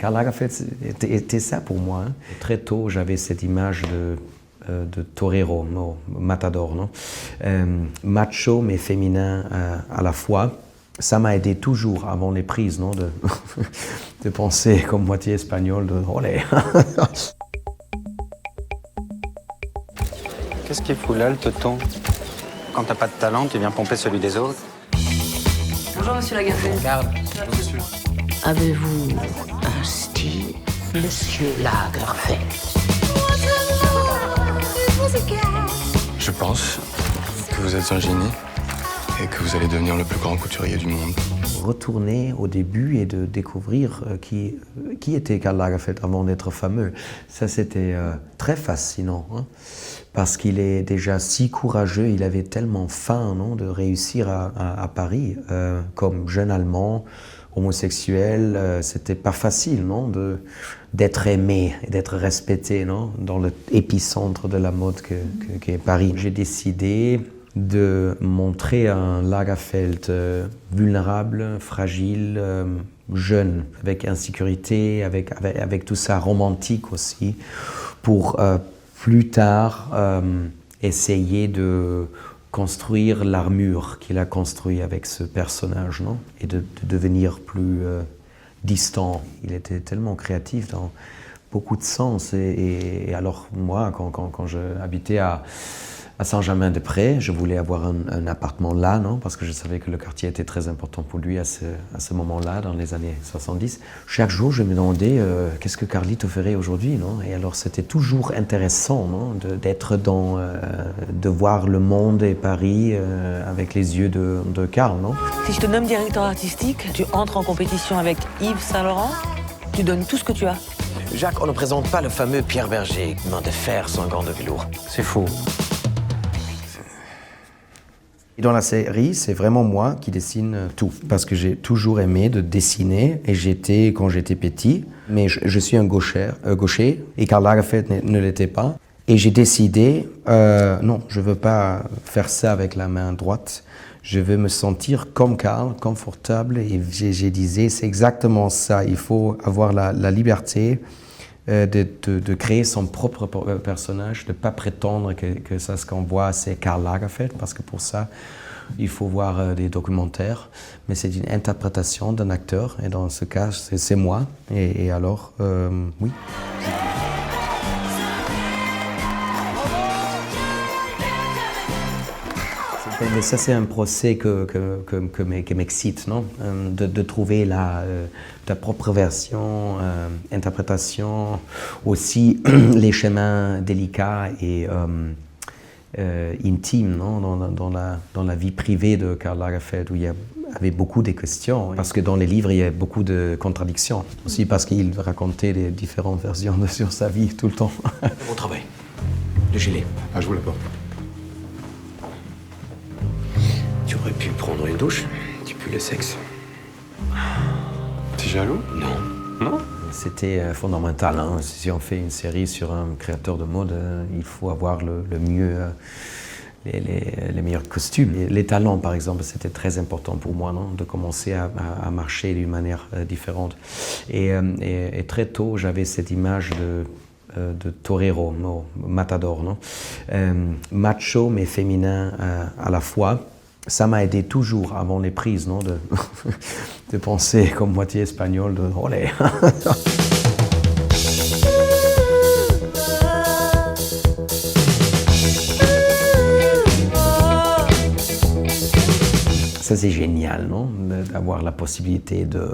Karl Lagerfeld était ça pour moi. Hein. Très tôt, j'avais cette image de torero, non, matador, non? Macho mais féminin à la fois. Ça m'a aidé toujours avant les prises, non? De penser comme moitié espagnol, de olé. Qu'est-ce qui est fou là, le teuton? Quand t'as pas de talent, tu viens pomper celui des autres. Bonjour, monsieur Lagerfeld. Regarde. Monsieur. Avez-vous un style, monsieur Lagerfeld? Je pense que vous êtes un génie et que vous allez devenir le plus grand couturier du monde. Retourner au début et de découvrir qui était Karl Lagerfeld avant d'être fameux, ça c'était très fascinant, hein, parce qu'il est déjà si courageux, il avait tellement faim, non, de réussir à Paris, comme jeune Allemand, homosexuel, c'était pas facile, non, d'être aimé et d'être respecté, non, dans l'épicentre de la mode qu'est Paris. J'ai décidé de montrer un Lagerfeld vulnérable, fragile, jeune, avec insécurité, avec tout ça romantique aussi, pour plus tard essayer de construire l'armure qu'il a construite avec ce personnage, non? Et de devenir plus distant. Il était tellement créatif dans beaucoup de sens. Et alors moi, quand je habitais à Saint-Germain-des-Prés, je voulais avoir un appartement là, non? Parce que je savais que le quartier était très important pour lui à ce moment-là, dans les années 70. Chaque jour, je me demandais qu'est-ce que Carlito ferait aujourd'hui, non? Et alors, c'était toujours intéressant, non? D'être de voir le monde et Paris avec les yeux de Karl, non? Si je te nomme directeur artistique, tu entres en compétition avec Yves Saint-Laurent, tu donnes tout ce que tu as. Jacques, on ne présente pas le fameux Pierre Berger, main de fer sans gants de velours. C'est faux. Dans la série, c'est vraiment moi qui dessine tout, parce que j'ai toujours aimé de dessiner, et quand j'étais petit, mais je suis un gaucher, et Karl Lagerfeld ne l'était pas. Et j'ai décidé, non, je ne veux pas faire ça avec la main droite, je veux me sentir comme Karl, confortable, et j'ai disais, c'est exactement ça, il faut avoir la liberté de créer son propre personnage, de ne pas prétendre que ça, ce qu'on voit, c'est Karl Lagerfeld, parce que pour ça, il faut voir des documentaires, mais c'est une interprétation d'un acteur, et dans ce cas, c'est moi, et alors, oui. Mais ça, c'est un procès qui m'excite, non? De trouver ta propre version, interprétation, aussi les chemins délicats et intimes, non? Dans la vie privée de Karl Lagerfeld, où il y avait beaucoup de questions, parce que dans les livres, il y a beaucoup de contradictions, aussi parce qu'il racontait des différentes versions sur sa vie tout le temps. Bon travail. Le gilet. Ah, je vous l'apporte. Tu aurais pu prendre une douche, tu pues le sexe. T'es jaloux? Non. Non? C'était fondamental, hein. Si on fait une série sur un créateur de mode, il faut avoir le mieux, les meilleurs costumes. Les talents, par exemple, c'était très important pour moi, non? De commencer à marcher d'une manière différente. Et très tôt, j'avais cette image de torero, non, matador, non? Macho mais féminin à la fois. Ça m'a aidé toujours avant les prises, non? De penser comme moitié espagnol, de olé. Ça c'est génial, non? D'avoir la possibilité de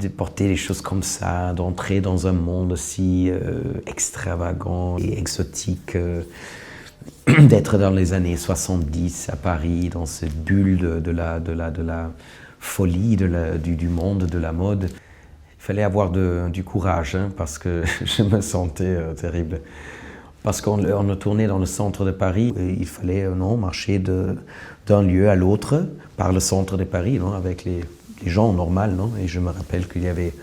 porter les choses comme ça, d'entrer dans un monde aussi extravagant et exotique. D'être dans les années 70 à Paris, dans cette bulle de la folie du monde de la mode. Il fallait avoir du courage, hein, parce que je me sentais terrible. Parce qu'on tournait dans le centre de Paris, et il fallait marcher d'un lieu à l'autre par le centre de Paris, non, avec les gens normaux. Non, et je me rappelle qu'il y avait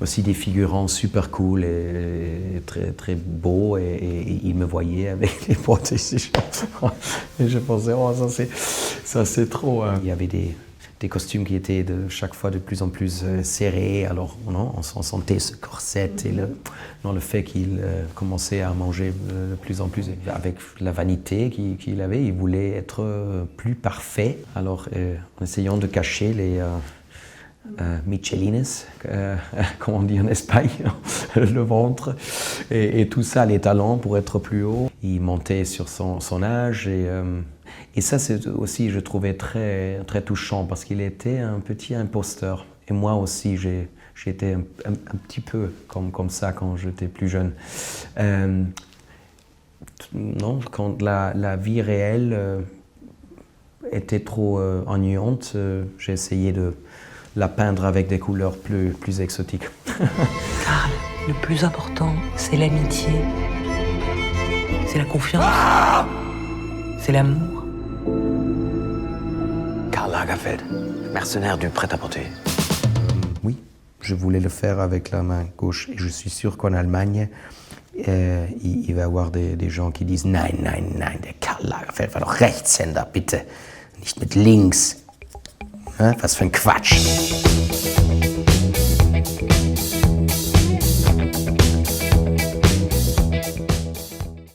aussi des figurants super cool et très, très beaux, et ils me voyaient avec les protèges. Et je pensais, oh, ça c'est trop. Hein. Il y avait des des costumes qui étaient chaque fois de plus en plus serrés. Alors on sentait ce corset et le fait qu'il commençait à manger de plus en plus avec la vanité qu'il avait. Il voulait être plus parfait. Alors en essayant de cacher les michelines, comme on dit en Espagne, le ventre, et tout ça, les talons pour être plus haut. Il montait sur son âge et ça, c'est aussi, je trouvais très, très touchant parce qu'il était un petit imposteur. Et moi aussi, j'étais un petit peu comme ça quand j'étais plus jeune. Non, quand la vie réelle était trop ennuyante, j'ai essayé de la peindre avec des couleurs plus exotiques. Karl, le plus important, c'est l'amitié. C'est la confiance. C'est l'amour. Karl Lagerfeld, mercenaire du prêt-à-porter. Oui, je voulais le faire avec la main gauche et je suis sûr qu'en Allemagne, il va y avoir des gens qui disent Nein, nein, nein, der Karl Lagerfeld war doch Rechtshänder, bitte, nicht mit links. Was für ein Quatsch.